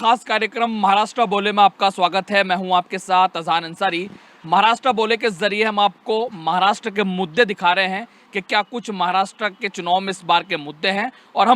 खास कार्यक्रम महाराष्ट्र बोले में आपका स्वागत है। मैं हूं आपके साथ अज़ान अंसारी। महाराष्ट्र बोले के जरिए हम आपको महाराष्ट्र के मुद्दे दिखा रहे हैं कि क्या कुछ महाराष्ट्र के चुनाव में इस बार के मुद्दे हैं। और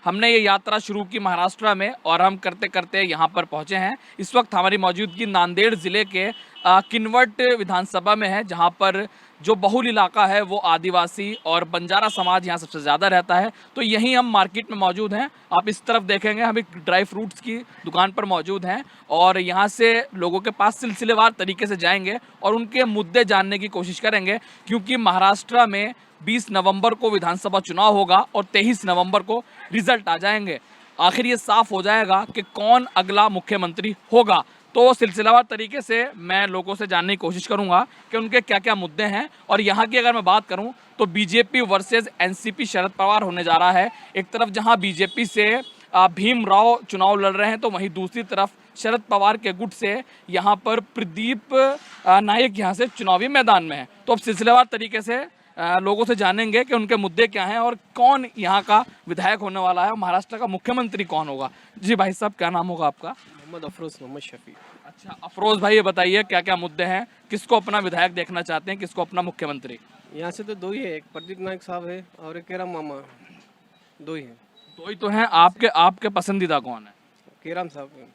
हमने ये यात्रा शुरू की महाराष्ट्र में और हम करते करते यहाँ पर पहुँचे हैं। इस वक्त हमारी मौजूदगी नांदेड़ ज़िले के किनवट विधानसभा में है, जहाँ पर जो बहुल इलाका है वो आदिवासी और बंजारा समाज यहाँ सबसे ज़्यादा रहता है। तो यहीं हम मार्केट में मौजूद हैं। आप इस तरफ देखेंगे, हम एक ड्राई फ्रूट्स की दुकान पर मौजूद हैं और यहाँ से लोगों के पास सिलसिलेवार तरीके से जाएंगे और उनके मुद्दे जानने की कोशिश करेंगे, क्योंकि महाराष्ट्र में 20 नवंबर को विधानसभा चुनाव होगा और 23 नवंबर को रिजल्ट आ जाएंगे। आखिर ये साफ हो जाएगा कि कौन अगला मुख्यमंत्री होगा। तो सिलसिलावार तरीके से मैं लोगों से जानने की कोशिश करूंगा कि उनके क्या क्या मुद्दे हैं। और यहाँ की अगर मैं बात करूं तो BJP versus NCP Sharad Pawar होने जा रहा है। एक तरफ जहां बीजेपी से भीमराव चुनाव लड़ रहे हैं, तो वहीं दूसरी तरफ शरद पवार के गुट से यहाँ पर प्रदीप नायक यहाँ से चुनावी मैदान में है। तो अब सिलसिलेवार तरीके से लोगों से जानेंगे कि उनके मुद्दे क्या हैं और कौन यहाँ का विधायक होने वाला है, महाराष्ट्र का मुख्यमंत्री कौन होगा। जी भाई साहब, क्या नाम होगा आपका? मोहम्मद अफरोज, मोहम्मद शफी। अच्छा अफरोज भाई, ये बताइए क्या क्या मुद्दे हैं, किसको अपना विधायक देखना चाहते हैं, किसको अपना मुख्यमंत्री? यहाँ से तो दो ही है, एक प्रदीप नायक साहब है और एक केराम मामा, दो ही है। दो ही तो हैं। आपके पसंदीदा कौन है? केराम साहब है।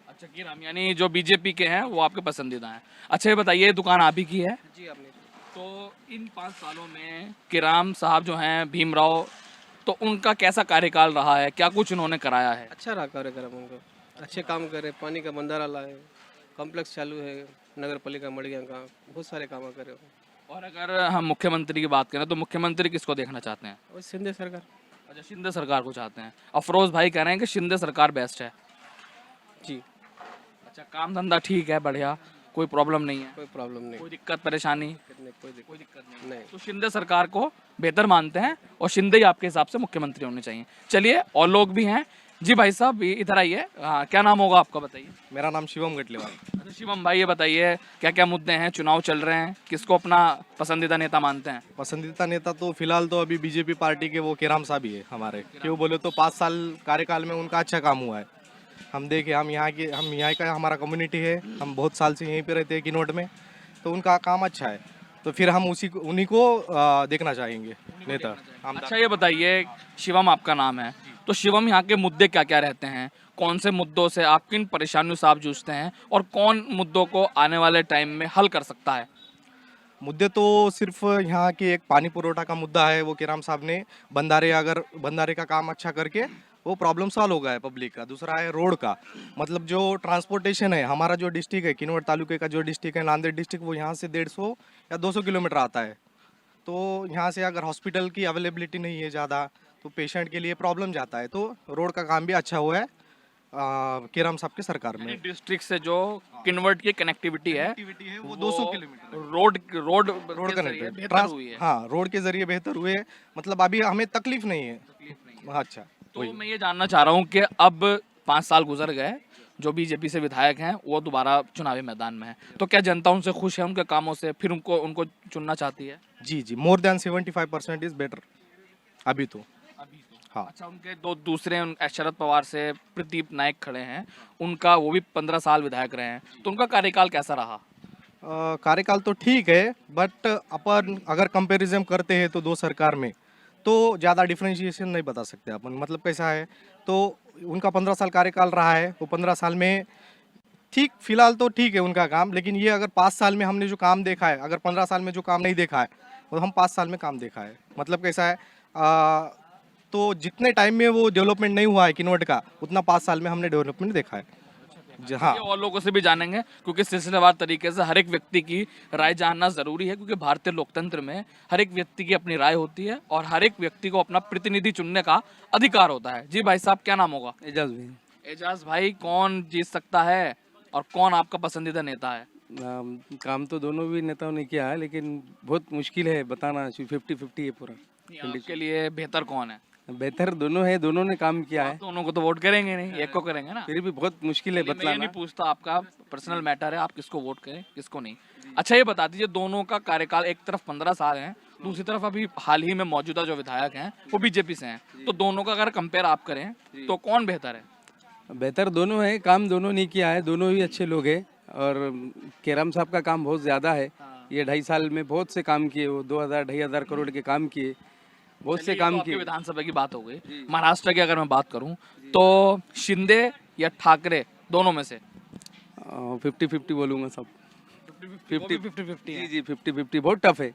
अच्छा केराम, यानी जो बीजेपी के हैं वो आपके पसंदीदा हैं। अच्छा ये बताइए, दुकान आप ही की है? जी आपने। तो इन 5 सालों में केराम साहब जो हैं भीमराव, तो उनका कैसा कार्यकाल रहा है, क्या कुछ उन्होंने कराया है? अच्छा रहा कार्यक्रम उनका, अच्छे काम करे, पानी का बंधारा लाए, कॉम्प्लेक्स चालू है, नगर पालिका मड़िया का, बहुत सारे काम करे। और अगर हम मुख्यमंत्री की बात करें तो मुख्यमंत्री किसको देखना चाहते हैं? और शिंदे सरकार। अच्छा शिंदे सरकार को चाहते हैं। अफरोज भाई कह रहे हैं कि शिंदे सरकार बेस्ट है। जी। अच्छा, काम धंधा ठीक है, बढ़िया, कोई प्रॉब्लम नहीं है? कोई प्रॉब्लम नहीं, कोई दिक्कत परेशानी? कोई दिक्कत नहीं। तो शिंदे सरकार को बेहतर मानते हैं और शिंदे ही आपके हिसाब से मुख्यमंत्री होने चाहिए। चलिए, और लोग भी हैं। जी भाई साहब इधर आइए। हाँ, क्या नाम होगा आपका, बताइए? मेरा नाम शिवम गटलेवाल। अच्छा शिवम भाई, ये बताइए क्या क्या मुद्दे हैं, चुनाव चल रहे हैं, किसको अपना पसंदीदा नेता मानते हैं? पसंदीदा नेता तो फिलहाल तो अभी बीजेपी पार्टी के वो केराम साहब ही है हमारे। क्यों बोले तो 5 साल कार्यकाल में उनका अच्छा काम हुआ है। हम देखे, हम यहाँ का हमारा कम्युनिटी है, हम बहुत साल से यहीं पे रहते हैं किनवट में, तो उनका काम अच्छा है, तो फिर हम उन्हीं को देखना चाहेंगे नेता। अच्छा ये बताइए, शिवम आपका नाम है, तो शिवम यहाँ के मुद्दे क्या क्या रहते हैं, कौन से मुद्दों से आप, किन परेशानियों से आप जूझते हैं और कौन मुद्दों को आने वाले टाइम में हल कर सकता है? मुद्दे तो सिर्फ यहाँ के एक पानी पुरोठा का मुद्दा है, वो केराम साहब ने बंधारे का काम अच्छा करके वो प्रॉब्लम सॉल्व हो गया है पब्लिक का। दूसरा है रोड का, मतलब जो ट्रांसपोर्टेशन है, हमारा जो डिस्ट्रिक्ट है किनवट तालुके का जो डिस्ट्रिक्ट है नांदेड़ डिस्ट्रिक्ट, वो यहाँ से 150 या 200 किलोमीटर आता है। तो यहाँ से अगर हॉस्पिटल की अवेलेबिलिटी नहीं है ज़्यादा, तो पेशेंट के लिए प्रॉब्लम जाता है। तो रोड का काम भी अच्छा हुआ है केराम साहब की सरकार में। डिस्ट्रिक्ट से जो किनवट की कनेक्टिविटी है वो 200 किलोमीटर रोड कनेक्टेड, हुई है। हाँ, रोड के जरिए बेहतर हुए, मतलब अभी हमें तकलीफ नहीं है। अच्छा, तो मैं ये जानना चाह रहा हूँ कि अब 5 साल गुजर गए, जो बीजेपी से विधायक हैं वो दोबारा चुनावी मैदान में है, तो क्या जनता उनसे खुश है, उनके कामों से, फिर उनको चुनना चाहती है? जी जी, मोर देन 75% इज बेटर अभी तो। हाँ। अच्छा, उनके दो दूसरे शरद पवार से प्रदीप नायक खड़े हैं, उनका वो भी 15 साल विधायक रहे हैं, तो उनका कार्यकाल कैसा रहा? कार्यकाल तो ठीक है, बट अपन अगर कंपैरिजन करते हैं तो दो सरकार में, तो ज़्यादा डिफ्रेंशिएशन नहीं बता सकते अपन। मतलब कैसा है, तो उनका 15 साल कार्यकाल रहा है, वो 15 साल में ठीक, फिलहाल तो ठीक है उनका काम, लेकिन ये अगर 5 साल में हमने जो काम देखा है, अगर 15 साल में जो काम नहीं देखा है, तो हम 5 साल में काम देखा है। मतलब कैसा है, तो जितने टाइम में वो डेवलपमेंट नहीं हुआ है किनवट का, उतना 5 साल में हमने डेवलपमेंट देखा है। हाँ, और लोगों से भी जानेंगे, क्योंकि सिलसिलेवार तरीके से हर एक व्यक्ति की राय जानना जरूरी है, क्योंकि भारतीय लोकतंत्र में हर एक व्यक्ति की अपनी राय होती है और हर एक व्यक्ति को अपना प्रतिनिधि चुनने का अधिकार होता है। जी भाई साहब, क्या नाम होगा? एजाज भाई। एजाज भाई, कौन जीत सकता है और कौन आपका पसंदीदा नेता है? काम तो दोनों भी नेताओं ने किया है, लेकिन बहुत मुश्किल है बताना, 50-50 है पूरा। आपके लिए बेहतर कौन है? बेहतर दोनों है, दोनों ने काम किया है। दोनों को तो वोट करेंगे नहीं, एक को करेंगे ना। फिर भी बहुत मुश्किल है मैं ये बतलाना। नहीं पूछता, आपका पर्सनल मैटर है, आप किसको वोट करें किसको नहीं। अच्छा ये बता दीजिए, दोनों का कार्यकाल, एक तरफ 15 साल है, दूसरी तरफ अभी हाल ही में मौजूदा जो विधायक हैं वो बीजेपी से हैं, तो दोनों का अगर कंपेयर आप करें तो कौन बेहतर है? बेहतर दोनों है, काम दोनों ने किया है, दोनों ही अच्छे लोग हैं। और केराम साहब का काम बहुत ज़्यादा है, ये 2.5 साल में बहुत से काम किए, वो 2,000-2,500 करोड़ के काम किए, बहुत से चलिए, ये काम तो आपकी किए। विधानसभा की बात हो गई। महाराष्ट्र की अगर मैं बात करूं तो शिंदे या ठाकरे दोनों में से 50-50 बोलूँगा सब। 50-50 जी जी 50-50 बहुत टफ है,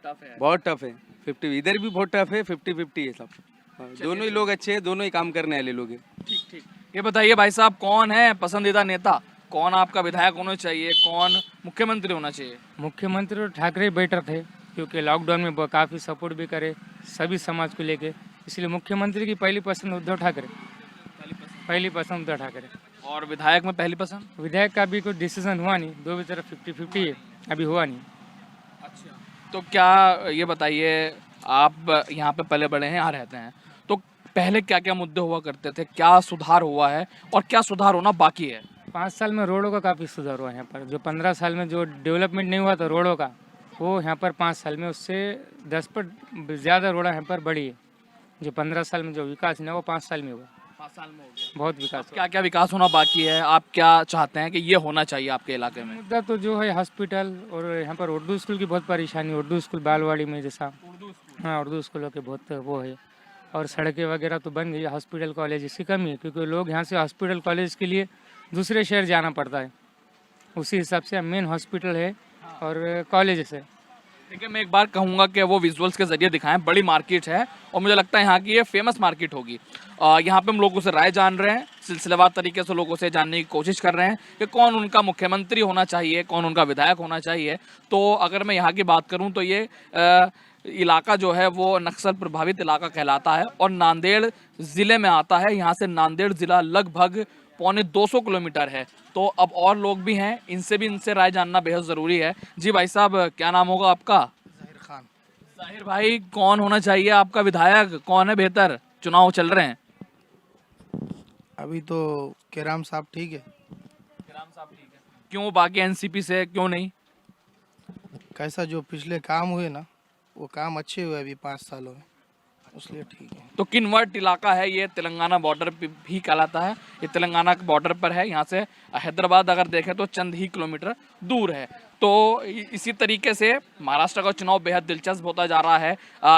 टफ है। बहुत टफ है। 50 इधर भी बहुत टफ है, 50-50 है सब। दोनों ही लोग अच्छे हैं, दोनों ही काम करने वाले लोग हैं। ठीक ठीक। ये बताइए भाई साहब, कौन है पसंदीदा नेता? कौन आपका विधायक होना चाहिए? कौन मुख्यमंत्री होना चाहिए? मुख्यमंत्री तो ठाकरे बेटर थे, क्योंकि लॉकडाउन में वो काफ़ी सपोर्ट भी करे सभी समाज को लेके, इसलिए मुख्यमंत्री की पहली पसंद उद्धव ठाकरे, पहली पसंद उद्धव ठाकरे। और विधायक में पहली पसंद? विधायक का भी कोई डिसीजन हुआ नहीं, दो भी तरफ 50-50 है, अभी हुआ नहीं। अच्छा, तो क्या ये बताइए, आप यहाँ पे पले बड़े हैं, यहाँ रहते हैं, तो पहले क्या क्या मुद्दे हुआ करते थे? क्या सुधार हुआ है और क्या सुधार होना बाकी है? 5 साल में रोडों का काफ़ी सुधार हुआ है यहाँ पर। जो 15 साल में जो डेवलपमेंट नहीं हुआ था रोडों का, वो यहाँ पर 5 साल में उससे 10 पर ज़्यादा रोड यहाँ पर बढ़ी है। जो 15 साल में जो विकास नहीं वो 5 साल में हुआ, 5 साल में हो गया। बहुत विकास हुआ। क्या क्या विकास होना बाकी है? आप क्या चाहते हैं कि ये होना चाहिए आपके इलाके में? मुद्दा तो जो है हॉस्पिटल, और यहाँ पर उर्दू स्कूल की बहुत परेशानी, उर्दू स्कूल बालवाड़ी में जैसा, हाँ उर्दू स्कूलों के बहुत वो है। और सड़कें वगैरह तो बन गई, हॉस्पिटल कॉलेज इसकी कमी है, क्योंकि लोग यहाँ से हॉस्पिटल कॉलेज के लिए दूसरे शहर जाना पड़ता है। उसी हिसाब से मेन हॉस्पिटल है और कॉलेज है। देखिए, मैं एक बार कहूँगा कि वो विजुअल्स के जरिए दिखाएं। बड़ी मार्केट है और मुझे लगता है यहाँ की ये फेमस मार्केट होगी। यहाँ पे हम लोगों से राय जान रहे हैं, सिलसिलेवार तरीके से लोगों से जानने की कोशिश कर रहे हैं कि कौन उनका मुख्यमंत्री होना चाहिए, कौन उनका विधायक होना चाहिए। तो अगर मैं यहाँ की बात करूँ तो ये इलाका जो है वो नक्सल प्रभावित इलाका कहलाता है और नांदेड़ ज़िले में आता है। यहाँ से नांदेड़ ज़िला लगभग 250 किलोमीटर है। तो अब और लोग भी हैं, इनसे राय जानना बेहद ज़रूरी है। जी भाई साहब, क्या नाम होगा आपका? जाहिर खान। जाहिर भाई, कौन होना चाहिए आपका विधायक? कौन है बेहतर? चुनाव चल रहे हैं। अभी तो केराम साहब ठीक है। राम साहब ठीक है। क्यों, बाकी एनसीपी से क्यों नहीं? कैसा जो पिछले काम हुए ना, वो काम अच्छे हुए अभी 5 सालों में, इसलिए ठीक है। तो किन्वर्ट इलाका है ये, तेलंगाना बॉर्डर पे भी कहलाता है। ये तेलंगाना के बॉर्डर पर है। यहाँ से हैदराबाद अगर देखें तो चंद ही किलोमीटर दूर है। तो इसी तरीके से महाराष्ट्र का चुनाव बेहद दिलचस्प होता जा रहा है।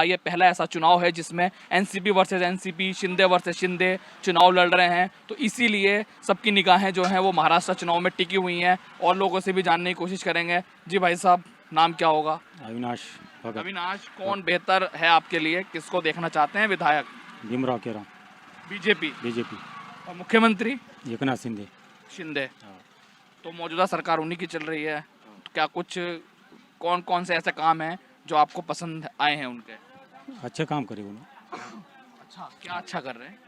ये पहला ऐसा चुनाव है जिसमें NCP versus NCP, Shinde versus Shinde चुनाव लड़ रहे हैं। तो इसीलिए सबकी निगाहें जो हैं वो महाराष्ट्र चुनाव में टिकी हुई हैं और लोगों से भी जानने की कोशिश करेंगे। जी भाई साहब, नाम क्या होगा? अविनाश भगत। अविनाश, कौन बेहतर है आपके लिए? किसको देखना चाहते हैं विधायक? भीमराव केराम, बीजेपी। बीजेपी। और मुख्यमंत्री? एकनाथ शिंदे। शिंदे। तो मौजूदा सरकार उन्हीं की चल रही है। तो क्या कुछ कौन कौन से ऐसे काम हैं जो आपको पसंद आए हैं उनके? अच्छे काम करे उन्होंने, अच्छा, क्या अच्छा कर रहे हैं?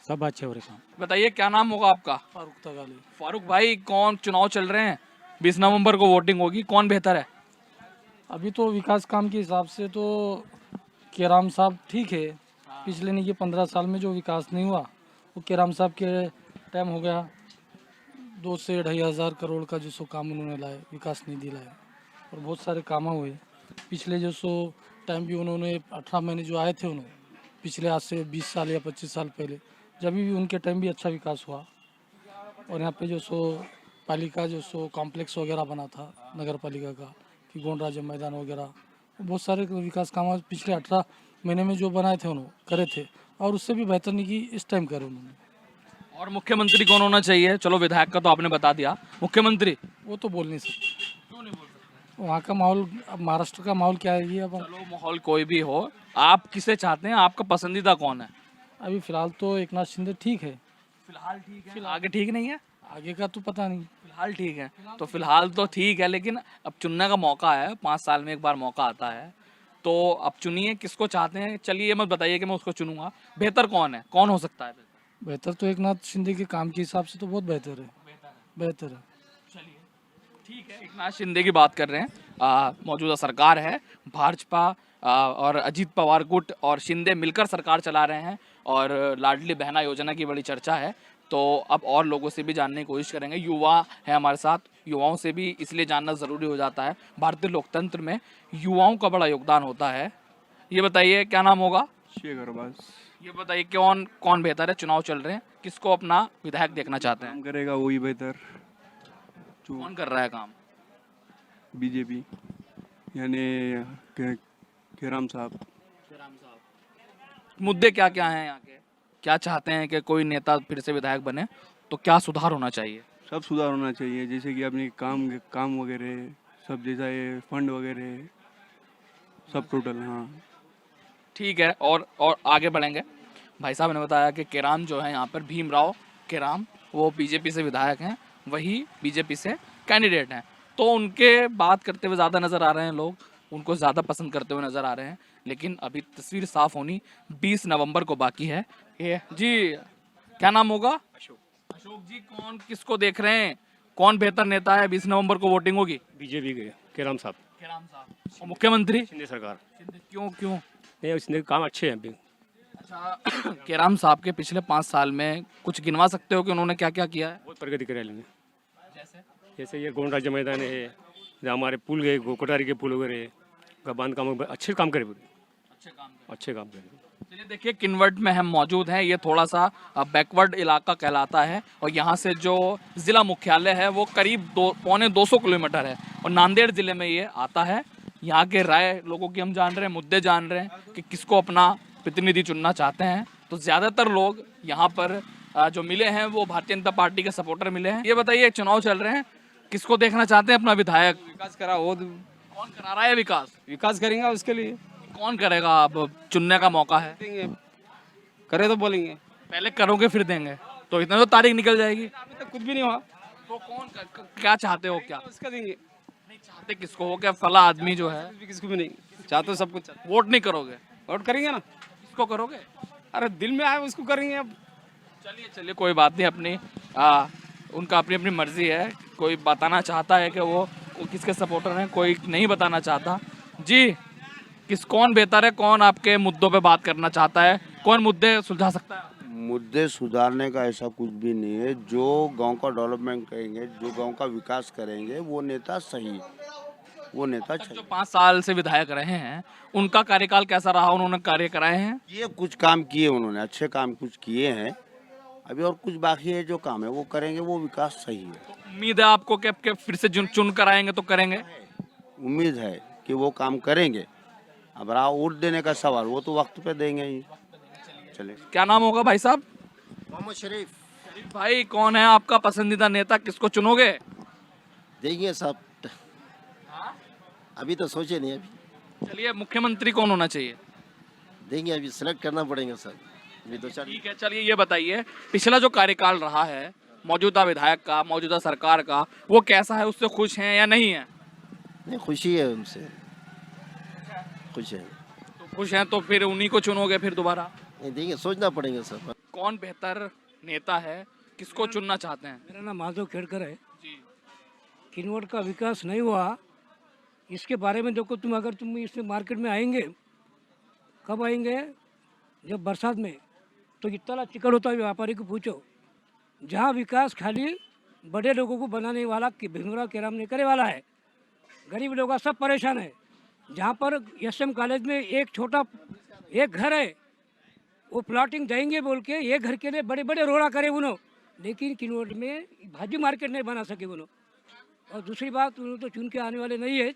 सब अच्छे हो रहे काम। बताइए, क्या नाम होगा आपका? फारूक तगाली। फारूक भाई, कौन चुनाव चल रहे हैं? 20 नवंबर को वोटिंग होगी, कौन बेहतर है? अभी तो विकास काम के हिसाब से तो केराम साहब ठीक है। पिछले नहीं, ये 15 साल में जो विकास नहीं हुआ वो केराम साहब के टाइम हो गया। 2 से 2,500 करोड़ का जो सो काम उन्होंने लाए, विकास निधि लाए और बहुत सारे काम हुए। पिछले जो सो टाइम भी उन्होंने 18 महीने जो आए थे उन्होंने, पिछले आज से 20 साल या 25 साल पहले, जब भी उनके टाइम भी अच्छा विकास हुआ। और यहाँ पे जो सो पालिका जो सो कॉम्प्लेक्स वगैरह बना था नगर पालिका का, कि गोंडराज मैदान वगैरह, बहुत सारे विकास काम पिछले 18 महीने में जो बनाए थे उन्होंने करे थे, और उससे भी बेहतर नहीं कि इस टाइम करे उन्होंने। और मुख्यमंत्री कौन होना चाहिए? चलो, विधायक का तो आपने बता दिया, मुख्यमंत्री? वो तो बोल नहीं सकते, क्यों नहीं बोल सकते? वहाँ का माहौल, अब महाराष्ट्र का माहौल क्या है ये अब। चलो, माहौल कोई भी हो, आप किसे चाहते हैं? आपका पसंदीदा कौन है? अभी फिलहाल तो एकनाथ शिंदे ठीक है। फिलहाल ठीक है, आगे ठीक नहीं है? आगे का तो पता नहीं। फिलहाल ठीक है। तो फिलहाल तो ठीक है, लेकिन अब चुनने का मौका है, 5 साल में एक बार मौका आता है। तो अब चुनिए, किसको चाहते हैं? चलिए, ये मत बताइए कि मैं उसको चुनूंगा। बेहतर कौन है? कौन हो सकता है बेहतर? बेहतर तो एकनाथ शिंदे के काम के हिसाब से तो बहुत बेहतर है, बेहतर है। चलिए, ठीक है, एकनाथ शिंदे की बात कर रहे हैं। मौजूदा सरकार है, भाजपा और अजीत पवार गुट और शिंदे मिलकर सरकार चला रहे हैं और लाडली बहना योजना की बड़ी चर्चा है। तो अब और लोगों से भी जानने की कोशिश करेंगे। युवा है हमारे साथ, युवाओं से भी इसलिए जानना ज़रूरी हो जाता है। भारतीय लोकतंत्र में युवाओं का बड़ा योगदान होता है। ये बताइए, क्या नाम होगा? शेखर बस। ये बताइए, कौन बेहतर है? चुनाव चल रहे हैं, किसको अपना विधायक देखना चाहते हैं? काम करेगा वही बेहतर। जो कौन कर रहा है काम? बीजेपी यानी केराम साहब। मुद्दे क्या क्या हैं यहाँ के? क्या चाहते हैं कि कोई नेता फिर से विधायक बने तो क्या सुधार होना चाहिए? सब सुधार होना चाहिए, जैसे कि अपनी काम वगैरह सब, जैसा ये फंड वगैरह सब टोटल। हाँ ठीक है, और आगे बढ़ेंगे। भाई साहब ने बताया कि केराम जो है यहाँ पर भीमराव केराम, वो बीजेपी से विधायक हैं, वही बीजेपी से कैंडिडेट हैं। तो उनके बात करते हुए ज़्यादा नज़र आ रहे हैं लोग, उनको ज़्यादा पसंद करते हुए नज़र आ रहे हैं। लेकिन अभी तस्वीर साफ होनी 20 नवंबर को बाकी है। ये जी क्या नाम होगा? अशोक जी, कौन किसको देख रहे हैं, कौन बेहतर नेता है? 20 नवंबर को वोटिंग होगी। बीजेपी के केराम साहब। केराम साहब। और मुख्यमंत्री शिंदे सरकार। क्यों क्यों? नहीं, उसने काम अच्छे हैं अभी। अच्छा, केराम साहब के पिछले 5 साल में कुछ गिनवा सकते हो कि उन्होंने क्या क्या किया है? बहुत प्रगति करे लेने। जैसे ये गोंड राज्य मैदान है, जहाँ हमारे पुल गए, कोटारी के पुल वगैरह का बांध काम अच्छे काम करे, अच्छे काम करे। चलिए देखिए, किन्नवट में हम मौजूद हैं। ये थोड़ा सा बैकवर्ड इलाका कहलाता है और यहाँ से जो ज़िला मुख्यालय है वो करीब 200 किलोमीटर है और नांदेड़ ज़िले में ये आता है। यहाँ के राय लोगों की हम जान रहे हैं, मुद्दे जान रहे हैं कि किसको अपना प्रतिनिधि चुनना चाहते हैं। तो ज़्यादातर लोग यहाँ पर जो मिले हैं वो भारतीय जनता पार्टी के सपोर्टर मिले हैं। ये बताइए, चुनाव चल रहे हैं, किसको देखना चाहते हैं अपना विधायक? विकास करा वो कौन करा रहा है विकास? विकास करेंगे उसके लिए कौन करेगा? अब चुनने का मौका है, देंगे, करे तो बोलेंगे। पहले करोगे फिर देंगे, तो इतना तो तारीख निकल जाएगी। अभी तक कुछ भी नहीं हुआ तो कौन क्या चाहते हो? क्या उसका देंगे, नहीं चाहते किसको हो? क्या फला आदमी जो है? किसको भी नहीं चाहते, सब कुछ चाहते। वोट नहीं करोगे? वोट करेंगे ना, किसको करोगे? अरे दिल में आए उसको करेंगे। अब चलिए कोई बात नहीं, अपनी उनका अपनी अपनी मर्जी है। कोई बताना चाहता है कि वो किसके सपोर्टर हैं, कोई नहीं बताना चाहता। जी, कौन बेहतर है, कौन आपके मुद्दों पे बात करना चाहता है, कौन मुद्दे सुलझा सकता है? मुद्दे सुधारने का ऐसा कुछ भी नहीं है। जो गांव का डेवलपमेंट करेंगे, जो गांव का विकास करेंगे, वो नेता सही, वो नेता जो 5 साल से विधायक रहे हैं उनका कार्यकाल कैसा रहा? उन्होंने कार्य कराए हैं? ये कुछ काम किए उन्होंने, अच्छे काम कुछ किए हैं। अभी और कुछ बाकी है, जो काम है वो करेंगे, वो विकास सही है। उम्मीद है आपको कि फिर से चुन कर आएंगे तो करेंगे? उम्मीद है कि वो काम करेंगे। अब रहा वोट देने का सवाल, वो तो वक्त पे देंगे ही। चले, क्या नाम होगा भाई साहब? मोहम्मद शरीफ। शरीफ भाई, कौन है आपका पसंदीदा नेता, किसको चुनोगे? देंगे सब, अभी तो सोचे नहीं, अभी चलिए, मुख्यमंत्री कौन होना चाहिए? देंगे, अभी सिलेक्ट करना पड़ेगा सर, अभी 2-4। ठीक है, चलिए ये बताइए, पिछला जो कार्यकाल रहा है मौजूदा विधायक का, मौजूदा सरकार का, वो कैसा है? उससे खुश हैं या नहीं है? नहीं, खुशी है उनसे, खुश है। तो खुश हैं तो फिर उन्हीं को चुनोगे फिर दोबारा? नहीं देंगे, सोचना पड़ेगा सर। कौन बेहतर नेता है, किसको चुनना चाहते हैं? मेरा नाम माधव खेड़कर है। जी, किन्नौर का विकास नहीं हुआ, इसके बारे में देखो तुम, अगर तुम इस मार्केट में आएंगे, कब आएंगे? जब बरसात में, तो इतना चिकन होता है, व्यापारी को पूछो। जहाँ विकास खाली बड़े लोगों को बनाने वाला कि भीमराव केराम ने करे वाला है, गरीब लोग सब परेशान है। जहाँ पर एसएम कॉलेज में एक घर है, वो प्लॉटिंग देंगे बोल के एक घर के लिए बड़े बड़े रोड़ा करे उन्होंने, लेकिन किन्नौर में भाजी मार्केट नहीं बना सके उन्होंने। और दूसरी बात, उन्होंने तो चुन के आने वाले नहीं है,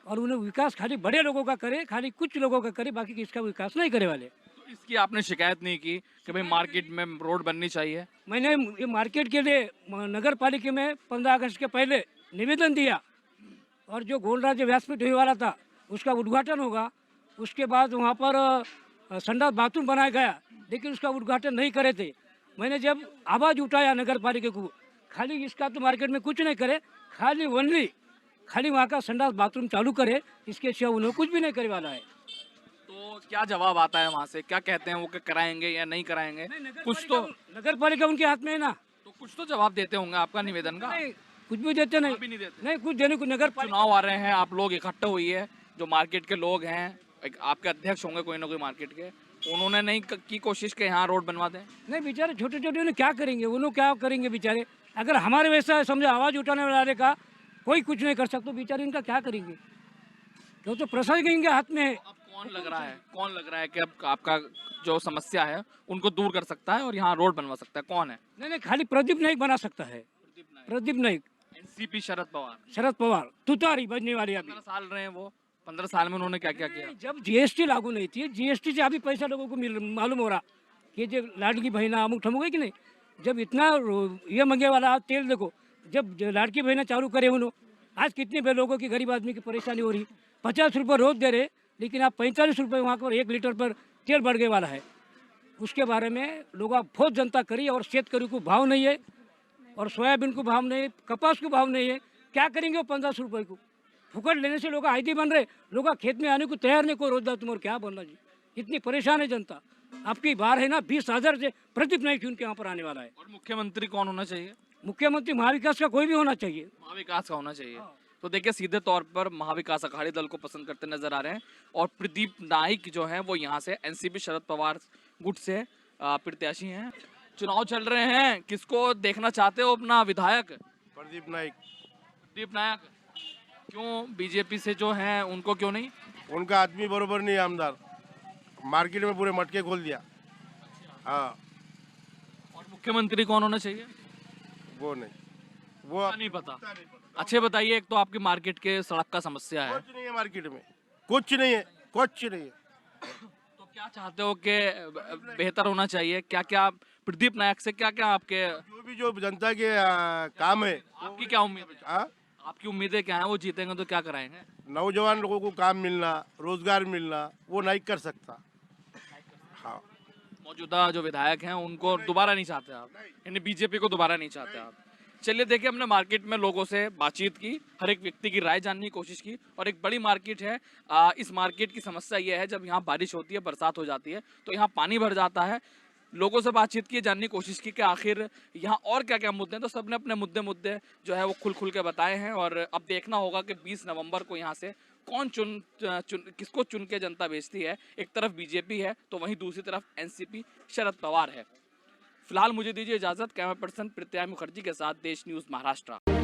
और उन्हें विकास खाली बड़े लोगों का करे, खाली कुछ लोगों का करे, बाकी किसका विकास नहीं करे वाले। तो इसकी आपने शिकायत नहीं की कि भाई मार्केट में रोड बननी चाहिए? मैंने ये मार्केट के लिए नगर पालिका में 15 अगस्त के पहले निवेदन दिया, और जो गोल्ड राज्य व्यासपीठ होने वाला था उसका उद्घाटन होगा, उसके बाद वहाँ पर संडास बाथरूम बनाया गया, लेकिन उसका उद्घाटन नहीं करे थे। मैंने जब आवाज़ उठाया नगर पालिका को, खाली इसका तो मार्केट में कुछ नहीं करे, खाली वहाँ का संडास बाथरूम चालू करे, इसके सिवा उन्होंने कुछ भी नहीं करे वाला है। तो क्या जवाब आता है वहाँ से? क्या कहते हैं वो कि कराएंगे या नहीं कराएंगे? कुछ तो नगर पालिका उनके हाथ में है ना, तो कुछ तो जवाब देते होंगे आपका निवेदन का? नहीं, कुछ भी देते नहीं, भी नहीं देते। नहीं कुछ देने को। नगर चुनाव आ रहे हैं, आप लोग इकट्ठे हुई है, जो मार्केट के लोग हैं, आपके अध्यक्ष होंगे कोई ना कोई मार्केट के, उन्होंने नहीं की कोशिश कि यहाँ रोड बनवा दें? नहीं, बेचारे छोटे छोटे उन्हें क्या करेंगे, उन्होंने क्या करेंगे बेचारे? अगर हमारे वैसा समझो आवाज़ उठाने वाले का कोई कुछ नहीं कर सकता, बेचारे इनका क्या करेंगे? क्यों तो प्रशासन इनके हाथ में है। अब कौन लग रहा है कि अब आपका जो समस्या है उनको दूर कर सकता है और यहाँ रोड बनवा सकता है? कौन है? नहीं नहीं, खाली प्रदीप नाइक बना सकता है। प्रदीप नाइक, एनसीपी शरद पवार तुतारी बजने वाली अभी 15 साल रहे हैं वो। 15 साल में उन्होंने क्या क्या किया? जब जीएसटी लागू नहीं थी, जीएसटी से अभी पैसा लोगों को मालूम हो रहा कि जो लाडकी बहना अमुक ठमुक है कि नहीं, जब इतना ये मंगे वाला तेल देखो, जब लाडकी बहना चालू करे उन्होंने, आज कितने लोगों की गरीब आदमी की परेशानी हो रही। 50 रुपये रोज दे रहे, लेकिन आप 45 रुपये वहाँ पर 1 लीटर पर तेल बढ़ गए वाला है। उसके बारे में लोग बहुत जनता करी और शेतकरी को भाव नहीं है और सोयाबीन को भाव नहीं है, कपास को भाव नहीं है। क्या करेंगे वो 1500 रुपये को? फुकट लेने से लोग आईडी बन रहे, लोग खेत में आने को तैयार नहीं, कोई रोजगार तुम्हारा क्या बनना जी। इतनी परेशान है जनता। आपकी बार है ना 20,000 से प्रदीप नाइक उनके यहाँ पर आने वाला है। और मुख्यमंत्री कौन होना चाहिए? मुख्यमंत्री महाविकास का कोई भी होना चाहिए। महाविकास का होना चाहिए। तो देखिए सीधे तौर पर महाविकास अघाड़ी दल को पसंद करते नजर आ रहे हैं और प्रदीप नाइक जो हैं वो यहाँ से एनसीपी शरद पवार गुट से प्रत्याशी हैं। चुनाव चल रहे हैं, किसको देखना चाहते हो अपना विधायक? प्रदीप नाइक। प्रदीप नायक क्यों? बीजेपी से जो हैं उनको क्यों नहीं? उनका आदमी बरोबर नहीं, आमदार मार्केट में पूरे मटके खोल दिया। हाँ, और मुख्यमंत्री कौन होना चाहिए? वो नहीं, वो नहीं पता। अच्छे बताइए, एक तो आपकी मार्केट के सड़क का समस्या है। कुछ नहीं है मार्केट में, कुछ नहीं है, कुछ नहीं है। तो क्या चाहते हो कि बेहतर होना चाहिए? क्या क्या प्रदीप नायक से क्या क्या आपके जो जनता के काम है, आपकी क्या उम्मीद है? आपकी उम्मीदें क्या है? वो जीतेंगे तो क्या कराएंगे? नौजवान लोगों को काम मिलना, रोजगार मिलना, वो नहीं कर सकता। हाँ, मौजूदा जो विधायक हैं उनको दोबारा नहीं चाहते आप, यानी बीजेपी को दोबारा नहीं चाहते आप। चलिए देखिए, हमने मार्केट में लोगों से बातचीत की, हर एक व्यक्ति की राय जानने की कोशिश की और एक बड़ी मार्केट है। इस मार्केट की समस्या ये है, जब यहाँ बारिश होती है, बरसात हो जाती है तो यहाँ पानी भर जाता है। लोगों से बातचीत की, जानने की कोशिश की कि आखिर यहाँ और क्या क्या मुद्दे हैं, तो सबने अपने मुद्दे जो है वो खुल के बताए हैं। और अब देखना होगा कि 20 नवंबर को यहाँ से कौन किसको चुन के जनता भेजती है। एक तरफ बीजेपी है तो वहीं दूसरी तरफ एनसीपी शरद पवार है। फिलहाल मुझे दीजिए इजाजत। कैमरा पर्सन प्रत्याय मुखर्जी के साथ देश न्यूज़ महाराष्ट्र।